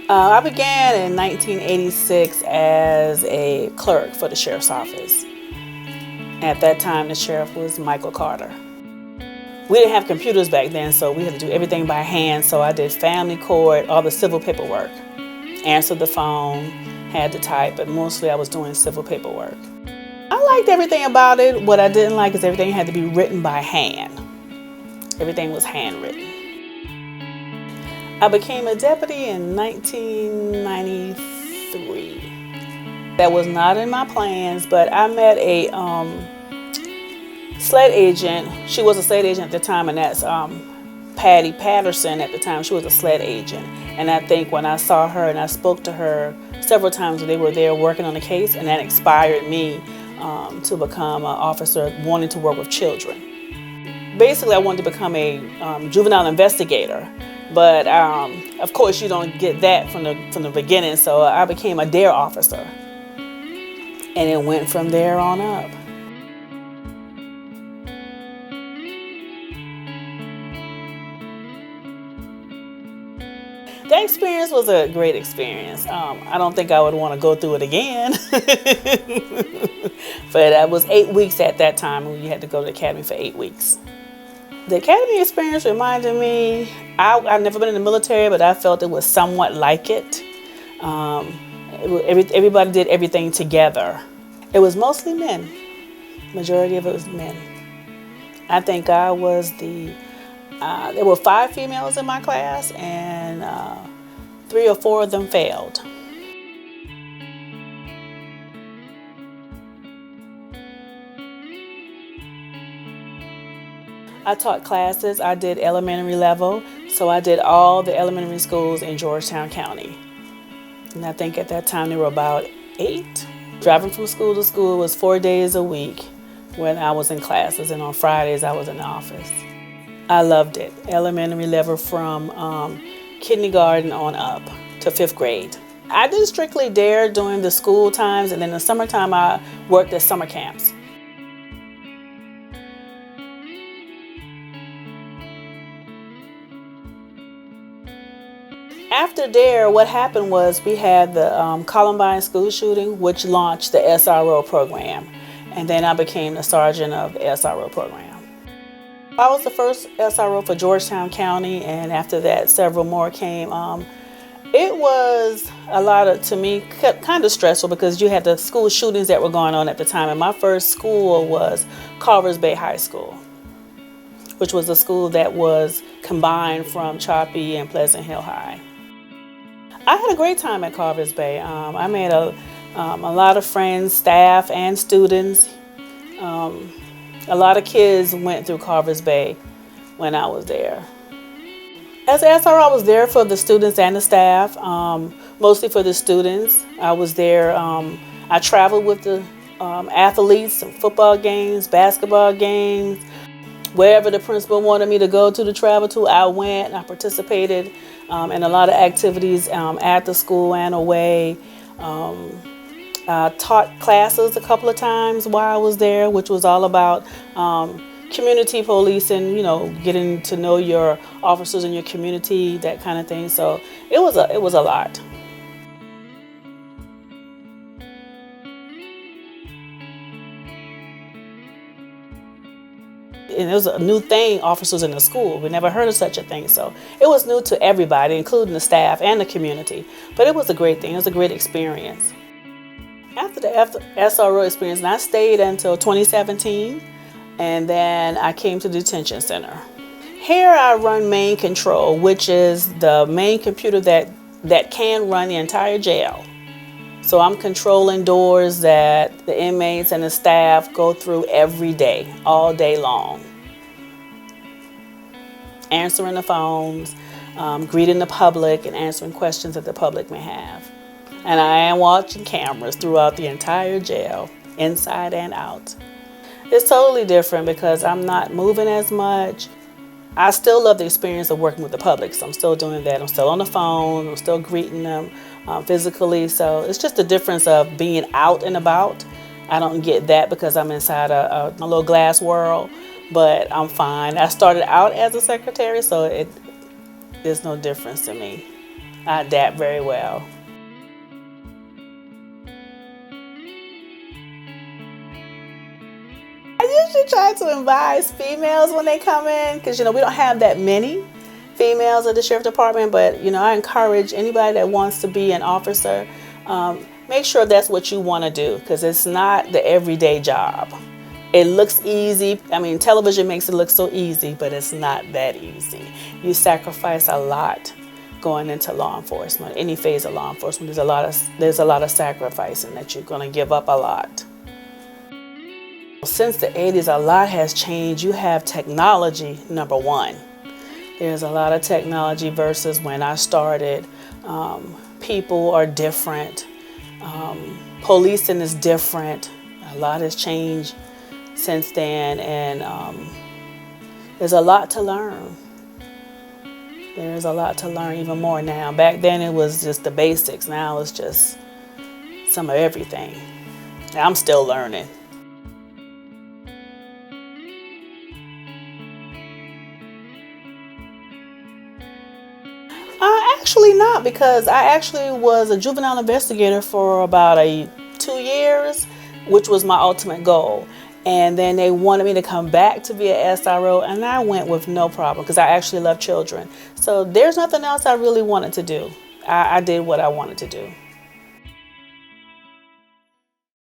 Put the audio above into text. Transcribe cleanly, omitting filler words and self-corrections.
I began in 1986 as a clerk for the sheriff's office. At that time, the sheriff was Michael Carter. We didn't have computers back then, so we had to do everything by hand. So I did family court, all the civil paperwork, answered the phone, had to type, but mostly I was doing civil paperwork. I liked everything about it. What I didn't like is everything had to be written by hand. Everything was handwritten. I became a deputy in 1993. That was not in my plans, but I met a SLED agent. She was a SLED agent at the time, and that's Patty Patterson at the time. She was a SLED agent. And I think when I saw her and I spoke to her several times when they were there working on the case, and that inspired me to become an officer wanting to work with children. Basically, I wanted to become a juvenile investigator. But of course, you don't get that from the beginning. So I became a D.A.R.E officer, and it went from there on up. That experience was a great experience. I don't think I would want to go through it again. But I was 8 weeks at that time, and you had to go to the academy for 8 weeks. The academy experience reminded me, I've never been in the military, but I felt it was somewhat like it. Everybody did everything together. It was mostly men. Majority of it was men. I think I was there were 5 females in my class, and 3 or 4 of them failed. I taught classes. I did elementary level, so I did all the elementary schools in Georgetown County. And I think at that time there were about 8. Driving from school to school was 4 days a week when I was in classes, and on Fridays I was in the office. I loved it. Elementary level from kindergarten on up to 5th grade. I did strictly D.A.R.E during the school times, and in the summertime I worked at summer camps. After D.A.R.E, what happened was we had the Columbine school shooting, which launched the SRO program. And then I became the sergeant of the SRO program. I was the first SRO for Georgetown County, and after that, several more came. It was a lot of, to me, kind of stressful because you had the school shootings that were going on at the time. And my first school was Carvers Bay High School, which was a school that was combined from Choppy and Pleasant Hill High. I had a great time at Carvers Bay. I made a lot of friends, staff, and students. A lot of kids went through Carvers Bay when I was there. As an SRO, I was there for the students and the staff, mostly for the students. I was there. I traveled with the athletes, football games, basketball games. Wherever the principal wanted me to go to travel to, I went and I participated in a lot of activities at the school and away. I taught classes a couple of times while I was there, which was all about community policing, getting to know your officers in your community, that kind of thing. So it was a lot. And it was a new thing, officers in the school. We never heard of such a thing. So it was new to everybody, including the staff and the community. But it was a great thing. It was a great experience. After the SRO experience, and I stayed until 2017, and then I came to the Detention Center. Here I run main control, which is the main computer that can run the entire jail. So I'm controlling doors that the inmates and the staff go through every day, all day long. Answering the phones, greeting the public, and answering questions that the public may have. And I am watching cameras throughout the entire jail, inside and out. It's totally different because I'm not moving as much. I still love the experience of working with the public, so I'm still doing that. I'm still on the phone, I'm still greeting them physically. So it's just the difference of being out and about. I don't get that because I'm inside a little glass world, but I'm fine. I started out as a secretary, so there's no difference to me. I adapt very well. I usually try to advise females when they come in, because we don't have that many females at the sheriff department, but I encourage anybody that wants to be an officer, make sure that's what you want to do, because it's not the everyday job. It looks easy. I mean, television makes it look so easy, but it's not that easy. You sacrifice a lot going into law enforcement. Any phase of law enforcement, there's a lot of sacrificing that you're going to give up a lot. Since the 80s, a lot has changed. You have technology, number one. There's a lot of technology versus when I started. People are different. Policing is different. A lot has changed since then, and there's a lot to learn. There's a lot to learn even more now. Back then it was just the basics. Now it's just some of everything. I'm still learning. Actually not, because I actually was a juvenile investigator for about 2 years, which was my ultimate goal. And then they wanted me to come back to be an SRO, and I went with no problem, because I actually love children. So there's nothing else I really wanted to do. I did what I wanted to do.